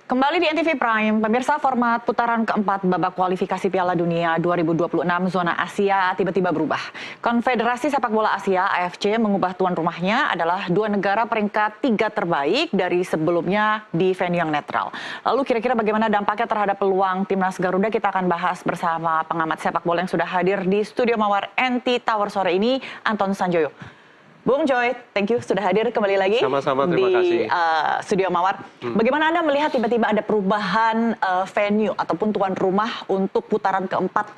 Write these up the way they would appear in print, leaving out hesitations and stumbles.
Kembali di NTV Prime, pemirsa, format putaran keempat babak kualifikasi Piala Dunia 2026 zona Asia tiba-tiba berubah. Konfederasi Sepak Bola Asia (AFC) mengubah tuan rumahnya adalah dua negara peringkat 3 terbaik dari sebelumnya di venue yang netral. Lalu kira-kira bagaimana dampaknya terhadap peluang Timnas Garuda, kita akan bahas bersama pengamat sepak bola yang sudah hadir di Studio Mawar NT Tower sore ini, Anton Sanjoyo. Bung Joy, thank you sudah hadir kembali lagi. Sama-sama, terima kasih. Studio Mawar. Bagaimana Anda melihat tiba-tiba ada perubahan venue ataupun tuan rumah untuk putaran keempat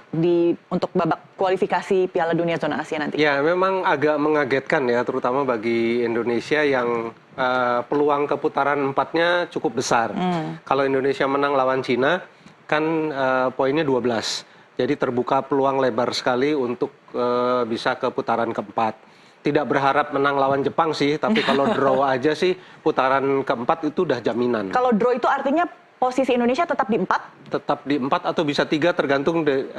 untuk babak kualifikasi Piala Dunia zona Asia nanti? Ya, memang agak mengagetkan ya, terutama bagi Indonesia yang peluang ke putaran empatnya cukup besar. Kalau Indonesia menang lawan Cina, kan poinnya 12. Jadi terbuka peluang lebar sekali untuk bisa ke putaran keempat. Tidak berharap menang lawan Jepang sih, tapi kalau draw aja sih putaran keempat itu udah jaminan. Kalau draw itu artinya posisi Indonesia tetap di 4? Tetap di 4 atau bisa 3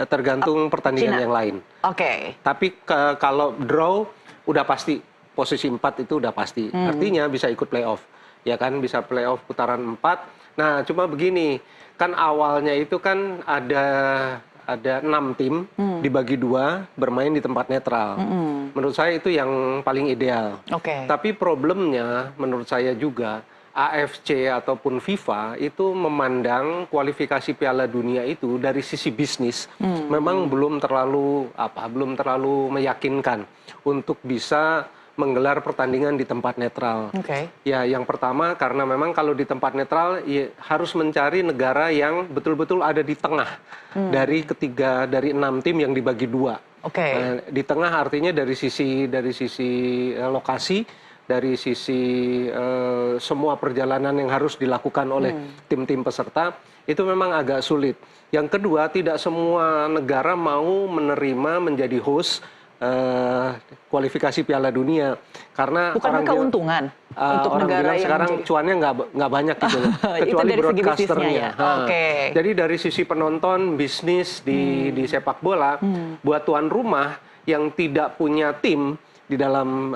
tergantung pertandingan Cina yang lain. Oke. Tapi kalau draw udah pasti posisi 4 itu udah pasti. Artinya bisa ikut playoff. Ya kan, bisa playoff putaran 4. Nah, cuma begini, kan awalnya itu kan ada 6 tim dibagi 2 bermain di tempat netral. Menurut saya itu yang paling ideal. Tapi problemnya menurut saya juga AFC ataupun FIFA itu memandang kualifikasi Piala Dunia itu dari sisi bisnis memang belum terlalu meyakinkan untuk bisa menggelar pertandingan di tempat netral. Ya, yang pertama karena memang kalau di tempat netral ya, harus mencari negara yang betul-betul ada di tengah dari 6 tim yang dibagi 2. Di tengah artinya dari sisi lokasi, dari sisi semua perjalanan yang harus dilakukan oleh tim-tim peserta itu memang agak sulit. Yang kedua, tidak semua negara mau menerima menjadi host kualifikasi Piala Dunia karena bukan keuntungan untuk orang negara bilang yang sekarang cuannya nggak banyak gitu loh, kecuali broadcasternya. Jadi dari sisi penonton bisnis di sepak bola, buat tuan rumah yang tidak punya tim di dalam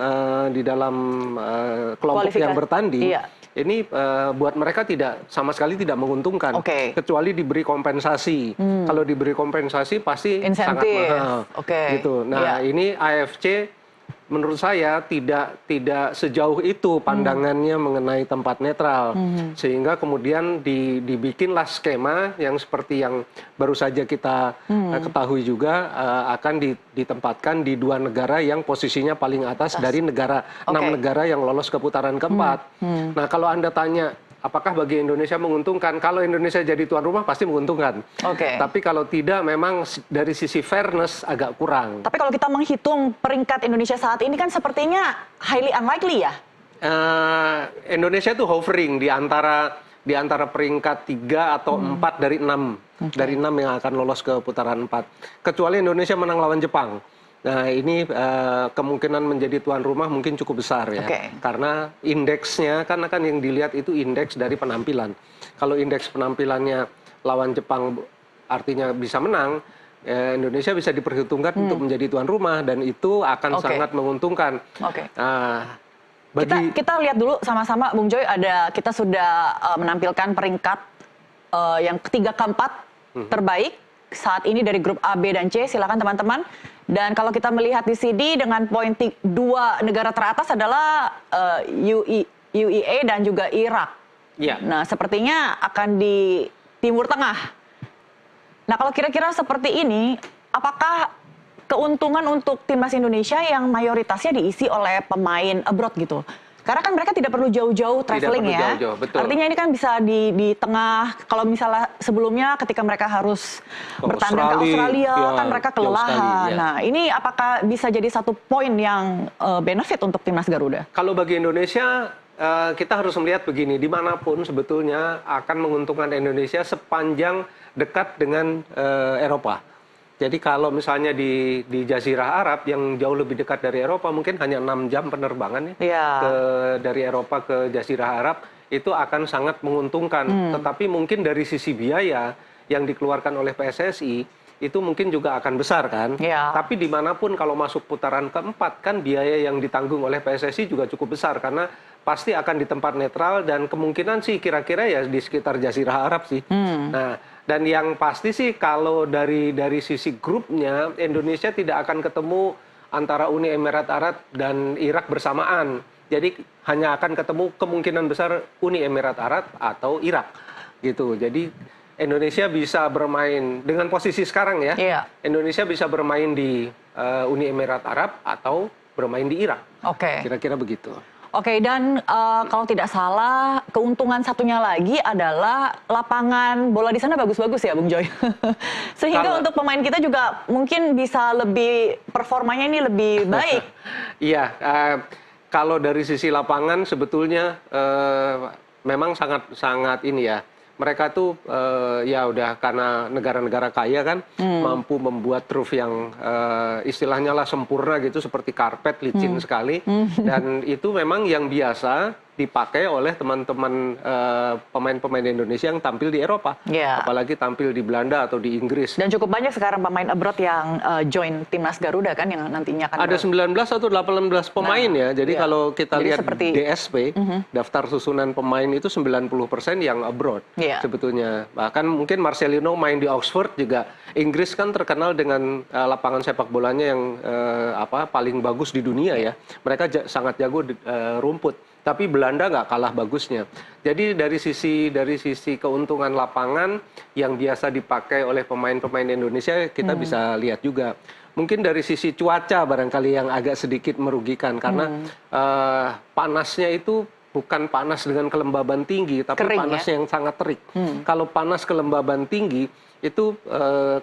kelompok yang bertanding, ini buat mereka sama sekali tidak menguntungkan, kecuali diberi kompensasi. Kalau diberi kompensasi pasti sangat mahal. Gitu. Nah, ini AFC menurut saya tidak sejauh itu pandangannya mengenai tempat netral, sehingga kemudian dibikinlah skema yang seperti yang baru saja kita ketahui juga, akan ditempatkan di 2 negara yang posisinya paling atas dari 6 negara yang lolos ke putaran keempat. Nah, kalau Anda tanya apakah bagi Indonesia menguntungkan? Kalau Indonesia jadi tuan rumah pasti menguntungkan. Tapi kalau tidak, memang dari sisi fairness agak kurang. Tapi kalau kita menghitung peringkat Indonesia saat ini kan sepertinya highly unlikely ya? Indonesia itu hovering di antara peringkat 3 atau 4 dari 6. Dari 6 yang akan lolos ke putaran 4. Kecuali Indonesia menang lawan Jepang. Nah, ini kemungkinan menjadi tuan rumah mungkin cukup besar ya. Karena indeksnya kan yang dilihat itu indeks dari penampilan. Kalau indeks penampilannya lawan Jepang artinya bisa menang, Indonesia bisa diperhitungkan untuk menjadi tuan rumah dan itu akan sangat menguntungkan. Kita lihat dulu sama-sama, Bung Joy, kita sudah menampilkan peringkat yang ketiga keempat terbaik saat ini dari grup A, B, dan C. Silakan teman-teman. Dan kalau kita melihat di sini dengan poin 2 negara teratas adalah UEA dan juga Irak. Nah, sepertinya akan di Timur Tengah. Nah, kalau kira-kira seperti ini, apakah keuntungan untuk timnas Indonesia yang mayoritasnya diisi oleh pemain abroad gitu? Karena kan mereka tidak perlu jauh-jauh traveling ya. Artinya ini kan bisa di tengah, kalau misalnya sebelumnya ketika mereka harus bertandang ke Australia, kan mereka kelelahan. Nah, ini apakah bisa jadi satu poin yang benefit untuk timnas Garuda? Kalau bagi Indonesia, kita harus melihat begini, dimanapun sebetulnya akan menguntungkan Indonesia sepanjang dekat dengan Eropa. Jadi kalau misalnya di Jazirah Arab yang jauh lebih dekat dari Eropa, mungkin hanya 6 jam penerbangan dari Eropa ke Jazirah Arab, itu akan sangat menguntungkan. Tetapi mungkin dari sisi biaya yang dikeluarkan oleh PSSI, itu mungkin juga akan besar kan. Tapi dimanapun kalau masuk putaran keempat, kan biaya yang ditanggung oleh PSSI juga cukup besar. Karena pasti akan di tempat netral dan kemungkinan sih kira-kira ya di sekitar Jazirah Arab sih. Nah, dan yang pasti sih kalau dari sisi grupnya Indonesia tidak akan ketemu antara Uni Emirat Arab dan Irak bersamaan. Jadi hanya akan ketemu kemungkinan besar Uni Emirat Arab atau Irak gitu. Jadi Indonesia bisa bermain dengan posisi sekarang ya. Iya. Indonesia bisa bermain di Uni Emirat Arab atau bermain di Irak. Oke. Kira-kira begitu. Oke, dan kalau tidak salah, keuntungan satunya lagi adalah lapangan bola di sana bagus-bagus ya, Bung Joy. Sehingga untuk pemain kita juga mungkin bisa lebih, performanya ini lebih baik. Iya, kalau dari sisi lapangan sebetulnya memang sangat ini ya. Mereka tuh ya udah karena negara-negara kaya kan mampu membuat turf yang istilahnya lah sempurna gitu seperti karpet licin sekali dan itu memang yang biasa dipakai oleh teman-teman pemain-pemain Indonesia yang tampil di Eropa, apalagi tampil di Belanda atau di Inggris. Dan cukup banyak sekarang pemain abroad yang join timnas Garuda kan yang nantinya akan ada 19 atau 18 pemain ya. Jadi kalau kita lihat seperti, DSP, daftar susunan pemain itu 90% yang abroad sebetulnya. Bahkan mungkin Marcelino main di Oxford juga. Inggris kan terkenal dengan lapangan sepak bolanya yang paling bagus di dunia ya. Mereka sangat jago rumput. Tapi Belanda nggak kalah bagusnya. Jadi dari sisi keuntungan lapangan yang biasa dipakai oleh pemain-pemain Indonesia kita bisa lihat juga. Mungkin dari sisi cuaca barangkali yang agak sedikit merugikan karena panasnya itu bukan panas dengan kelembaban tinggi, tapi kering, panasnya yang sangat terik. Kalau panas kelembaban tinggi itu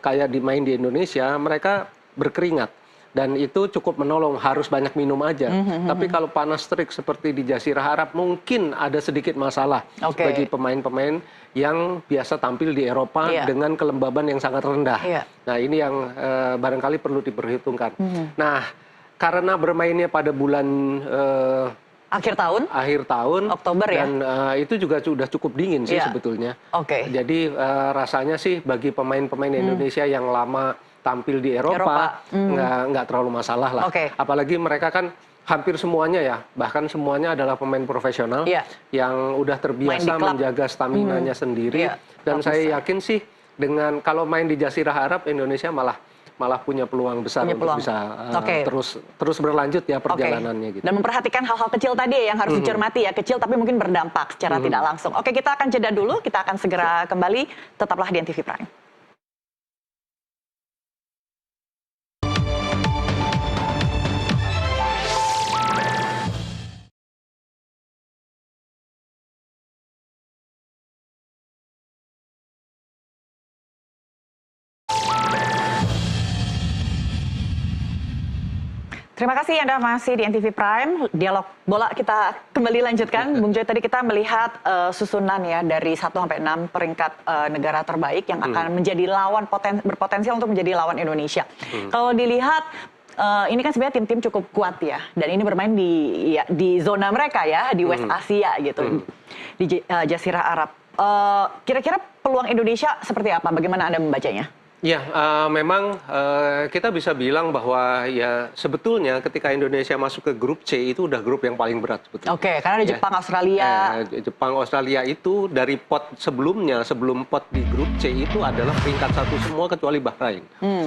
kayak main di Indonesia mereka berkeringat. Dan itu cukup menolong, harus banyak minum aja. Tapi kalau panas terik seperti di Jazirah Arab, mungkin ada sedikit masalah bagi pemain-pemain yang biasa tampil di Eropa dengan kelembaban yang sangat rendah. Nah ini yang barangkali perlu diperhitungkan. Nah karena bermainnya pada bulan akhir tahun, Oktober ya. Dan itu juga sudah cukup dingin sih sebetulnya. Jadi rasanya sih bagi pemain-pemain Indonesia yang lama tampil di Eropa. Nggak terlalu masalah lah. Apalagi mereka kan hampir semuanya ya, bahkan semuanya adalah pemain profesional yang udah terbiasa menjaga stamina-nya sendiri. Dan saya yakin sih dengan kalau main di Jazirah Arab, Indonesia malah punya peluang besar untuk bisa terus berlanjut ya perjalanannya gitu. Dan memperhatikan hal-hal kecil tadi yang harus dicermati ya, kecil tapi mungkin berdampak secara tidak langsung. Oke, kita akan jeda dulu, kita akan segera kembali, tetaplah di NTV Prime. Terima kasih Anda masih di NTV Prime. Dialog bola kita kembali lanjutkan. Bung Joy, tadi kita melihat susunan ya dari 1 sampai 6 peringkat negara terbaik yang akan menjadi lawan berpotensial untuk menjadi lawan Indonesia. Kalau dilihat ini kan sebenarnya tim-tim cukup kuat ya, dan ini bermain di zona mereka ya, di West Asia gitu, di Jazirah Arab. Kira-kira peluang Indonesia seperti apa? Bagaimana Anda membacanya? Ya, memang kita bisa bilang bahwa ya sebetulnya ketika Indonesia masuk ke grup C itu udah grup yang paling berat sebetulnya. Karena ada Jepang, Australia. Jepang, Australia itu dari pot sebelumnya, sebelum pot di grup C itu adalah peringkat 1 semua kecuali Bahrain.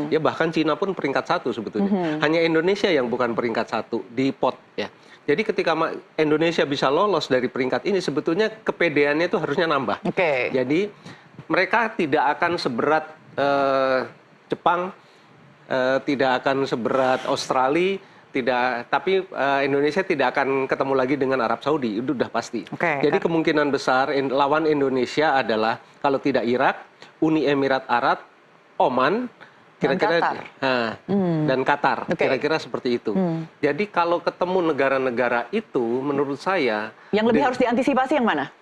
Ya bahkan Cina pun peringkat 1 sebetulnya. Hanya Indonesia yang bukan peringkat 1 di pot ya. Jadi ketika Indonesia bisa lolos dari peringkat ini sebetulnya kepedeannya itu harusnya nambah. Jadi mereka tidak akan seberat Jepang, tidak akan seberat Australia, tapi Indonesia tidak akan ketemu lagi dengan Arab Saudi, itu udah pasti. Jadi kemungkinan besar lawan Indonesia adalah kalau tidak Irak, Uni Emirat Arab, Oman, kira-kira dan Qatar, kira-kira seperti itu. Jadi kalau ketemu negara-negara itu, menurut saya yang lebih harus diantisipasi yang mana?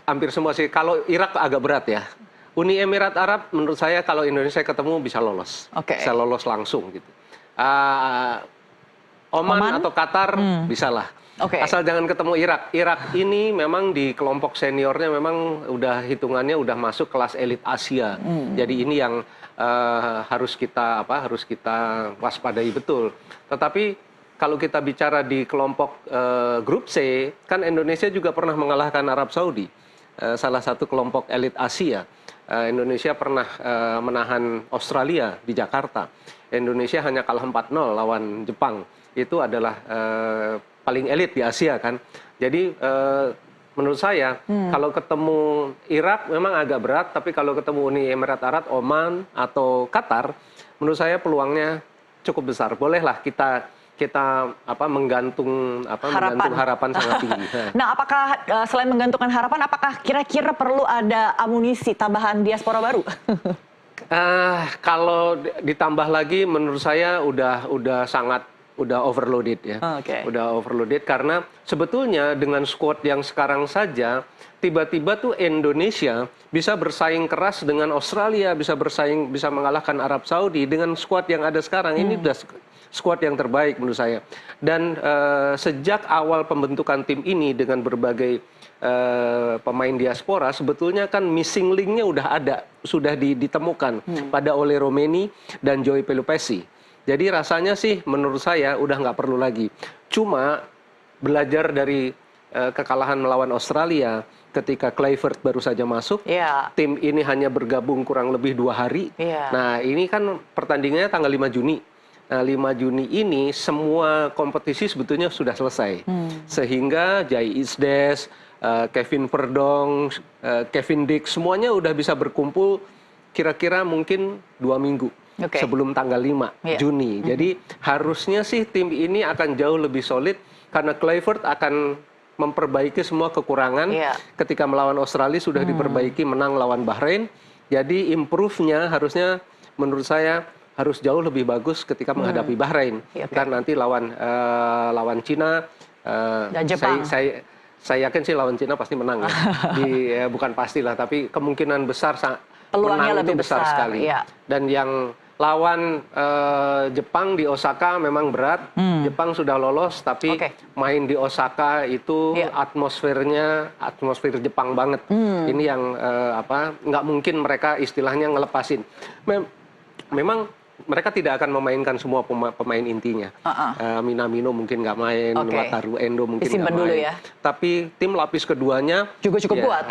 Hampir semua sih. Kalau Irak agak berat ya. Uni Emirat Arab menurut saya kalau Indonesia ketemu bisa lolos, bisa lolos langsung gitu. Oman atau Qatar bisa lah. Asal jangan ketemu Irak. Irak ini memang di kelompok seniornya memang udah hitungannya udah masuk kelas elit Asia. Jadi ini yang harus kita waspadai betul. Tetapi kalau kita bicara di kelompok grup C, kan Indonesia juga pernah mengalahkan Arab Saudi, salah satu kelompok elit Asia. Indonesia pernah menahan Australia di Jakarta. Indonesia hanya kalah 4-0 lawan Jepang. Itu adalah paling elit di Asia kan. Jadi menurut saya kalau ketemu Irak memang agak berat, tapi kalau ketemu Uni Emirat Arab, Oman atau Qatar, menurut saya peluangnya cukup besar. Bolehlah kita menggantung harapan sangat tinggi. Nah, apakah selain menggantungkan harapan, apakah kira-kira perlu ada amunisi tambahan diaspora baru? Kalau ditambah lagi, menurut saya udah overloaded ya. Udah overloaded karena sebetulnya dengan squad yang sekarang saja tiba-tiba tuh Indonesia bisa bersaing keras dengan Australia, bisa mengalahkan Arab Saudi dengan squad yang ada sekarang. Ini udah squad yang terbaik menurut saya. Dan sejak awal pembentukan tim ini dengan berbagai pemain diaspora, sebetulnya kan missing link-nya udah ada, sudah ditemukan pada Ole Romeni dan Joey Pelupesi. Jadi rasanya sih menurut saya udah nggak perlu lagi. Cuma belajar dari kekalahan melawan Australia ketika Kluivert baru saja masuk, tim ini hanya bergabung kurang lebih 2 hari. Nah ini kan pertandingannya tanggal 5 Juni. Nah, 5 Juni ini semua kompetisi sebetulnya sudah selesai. Sehingga Jai Isdes, Kevin Perdong, Kevin Dix, semuanya udah bisa berkumpul kira-kira mungkin 2 minggu sebelum tanggal 5 Juni. Jadi harusnya sih tim ini akan jauh lebih solid karena Kluivert akan memperbaiki semua kekurangan. Ketika melawan Australia sudah diperbaiki, menang lawan Bahrain. Jadi improve-nya harusnya menurut saya harus jauh lebih bagus ketika menghadapi Bahrain. Kan nanti lawan Cina, dan Jepang. Saya yakin sih lawan Cina pasti menang ya. Bukan pastilah, tapi kemungkinan besar peluangnya menang lebih itu besar sekali. Dan yang lawan Jepang di Osaka memang berat. Jepang sudah lolos, tapi main di Osaka itu atmosfer Jepang banget. Ini yang nggak mungkin mereka istilahnya ngelepasin. Memang mereka tidak akan memainkan semua pemain intinya. Minamino mungkin nggak main, Wataru Endo mungkin nggak main. Tapi tim lapis keduanya juga cukup kuat.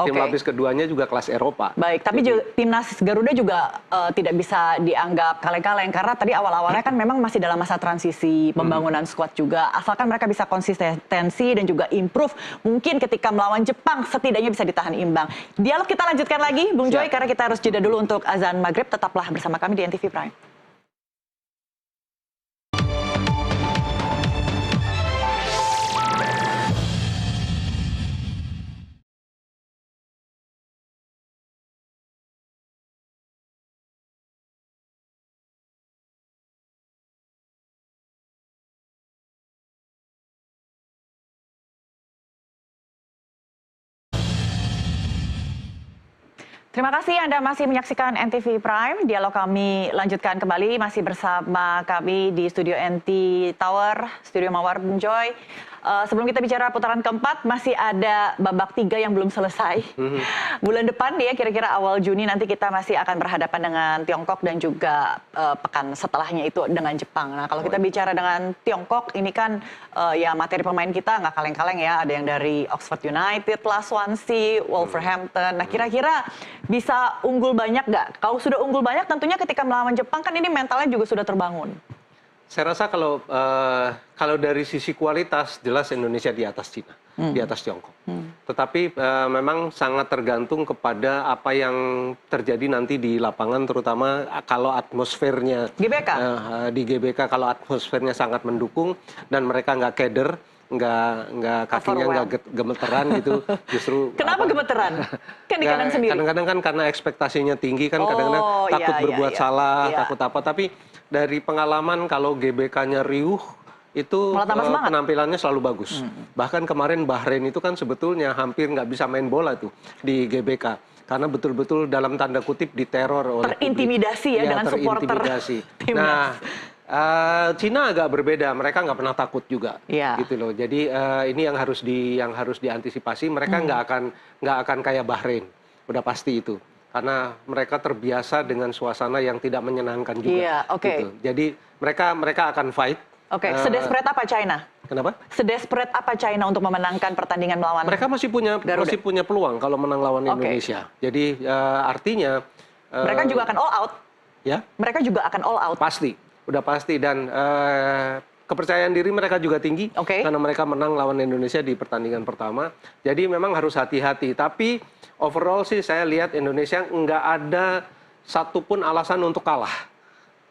Tim lapis keduanya juga kelas Eropa. Baik, tapi timnas Garuda juga tidak bisa dianggap kaleng-kaleng karena tadi awal-awalnya kan memang masih dalam masa transisi pembangunan skuad juga. Asalkan mereka bisa konsistensi dan juga improve, mungkin ketika melawan Jepang setidaknya bisa ditahan imbang. Dialog kita lanjutkan lagi, Bung Joy, karena kita harus jeda dulu untuk azan maghrib. Tetaplah bersama kami di NTV Prime. Terima kasih Anda masih menyaksikan NTV Prime. Dialog kami lanjutkan kembali, masih bersama kami di studio NT Tower, studio Mawar Bung Joy. Sebelum kita bicara putaran keempat, masih ada babak 3 yang belum selesai. Bulan depan ya, kira-kira awal Juni nanti kita masih akan berhadapan dengan Tiongkok dan juga pekan setelahnya itu dengan Jepang. Nah, kalau kita bicara dengan Tiongkok, ini kan ya materi pemain kita nggak kaleng-kaleng ya. Ada yang dari Oxford United lah, Swansea, Wolverhampton. Nah, kira-kira bisa unggul banyak nggak? Kalau sudah unggul banyak, tentunya ketika melawan Jepang kan ini mentalnya juga sudah terbangun. Saya rasa kalau dari sisi kualitas jelas Indonesia di atas Cina, di atas Tiongkok. Tetapi memang sangat tergantung kepada apa yang terjadi nanti di lapangan, terutama kalau atmosfernya di GBK, kalau atmosfernya sangat mendukung dan mereka nggak keder, nggak kakinya nggak gemeteran gitu, justru. Kenapa gemeteran? Kan di kandang sendiri. Kadang-kadang kan karena ekspektasinya tinggi kan, kadang-kadang takut berbuat salah, takut apa. Tapi dari pengalaman kalau GBK-nya riuh itu penampilannya selalu bagus. Bahkan kemarin Bahrain itu kan sebetulnya hampir nggak bisa main bola tuh di GBK. Karena betul-betul dalam tanda kutip diteror oleh terintimidasi ya dengan supporter timnas. Nah, Cina agak berbeda, mereka nggak pernah takut juga, gitu loh. Jadi ini yang harus diantisipasi. Mereka nggak akan kayak Bahrain, udah pasti itu. Karena mereka terbiasa dengan suasana yang tidak menyenangkan juga. Gitu. Jadi mereka akan fight. Oke, sedesperate apa China? Kenapa? Sedesperate apa China untuk memenangkan pertandingan melawan Mereka masih punya peluang kalau menang lawan Indonesia. Jadi artinya mereka juga akan all out. Ya? Mereka juga akan all out. Pasti, udah pasti, dan kepercayaan diri mereka juga tinggi karena mereka menang lawan Indonesia di pertandingan pertama. Jadi memang harus hati-hati. Tapi overall sih saya lihat Indonesia nggak ada satupun alasan untuk kalah.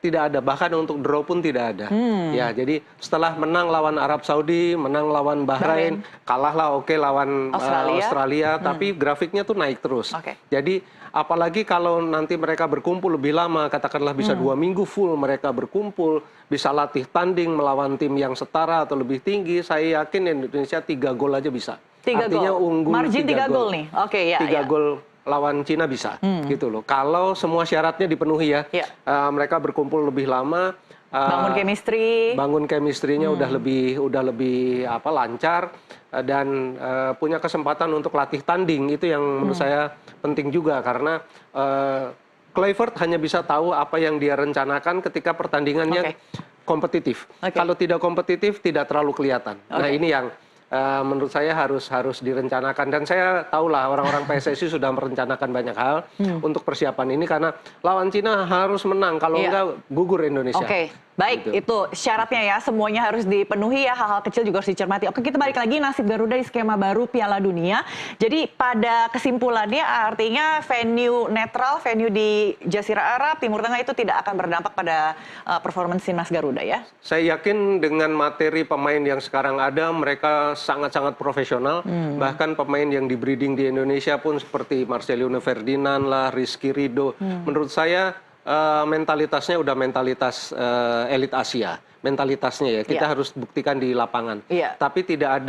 Tidak ada, bahkan untuk draw pun tidak ada. Ya, jadi setelah menang lawan Arab Saudi, menang lawan Bahrain, kalahlah lawan Australia, tapi grafiknya tuh naik terus. Jadi apalagi kalau nanti mereka berkumpul lebih lama, katakanlah bisa 2 minggu full mereka berkumpul, bisa latih tanding melawan tim yang setara atau lebih tinggi, saya yakin Indonesia 3 gol aja bisa. 3 Artinya gol. unggul Margin 3 gol nih. 3 gol lawan Cina bisa, gitu loh. Kalau semua syaratnya dipenuhi ya, mereka berkumpul lebih lama, bangun chemistry-nya udah lebih lancar, dan punya kesempatan untuk latih tanding. Itu yang menurut saya penting juga, karena Kluivert hanya bisa tahu apa yang dia rencanakan ketika pertandingannya kompetitif. Kalau tidak kompetitif tidak terlalu kelihatan. Nah, ini yang menurut saya harus direncanakan, dan saya tahulah orang-orang PSSI sudah merencanakan banyak hal untuk persiapan ini, karena lawan Cina harus menang, kalau enggak gugur Indonesia. Baik, gitu. Itu syaratnya ya, semuanya harus dipenuhi ya, hal-hal kecil juga harus dicermati. Oke, kita balik lagi, nasib Garuda di skema baru Piala Dunia. Jadi pada kesimpulannya artinya venue netral, venue di Jazirah Arab, Timur Tengah itu tidak akan berdampak pada performance timnas Garuda ya? Saya yakin dengan materi pemain yang sekarang ada, mereka sangat-sangat profesional. Bahkan pemain yang di breeding di Indonesia pun seperti Marcelino Ferdinand lah, Rizky Ridho. Menurut saya mentalitasnya udah mentalitas elit Asia, mentalitasnya ya, kita harus buktikan di lapangan. Tapi tidak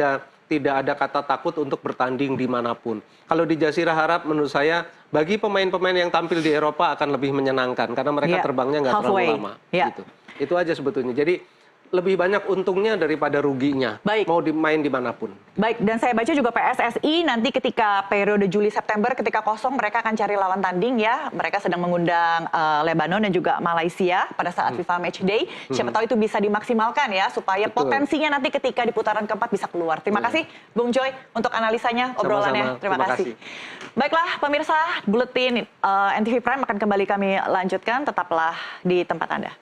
ada kata takut untuk bertanding dimanapun. Kalau di Jazirah Arab, menurut saya bagi pemain-pemain yang tampil di Eropa akan lebih menyenangkan karena mereka terbangnya nggak terlalu lama. Gitu. Itu aja sebetulnya. Jadi lebih banyak untungnya daripada ruginya. Mau dimain dimanapun. Baik, dan saya baca juga PSSI nanti ketika periode Juli-September ketika kosong mereka akan cari lawan tanding ya. Mereka sedang mengundang Lebanon dan juga Malaysia pada saat FIFA Matchday. Siapa tahu itu bisa dimaksimalkan ya supaya potensinya nanti ketika di putaran keempat bisa keluar. Terima kasih Bung Joy untuk analisanya, obrolannya. Terima kasih. Baiklah pemirsa, Buletin NTV Prime akan kembali kami lanjutkan. Tetaplah di tempat Anda.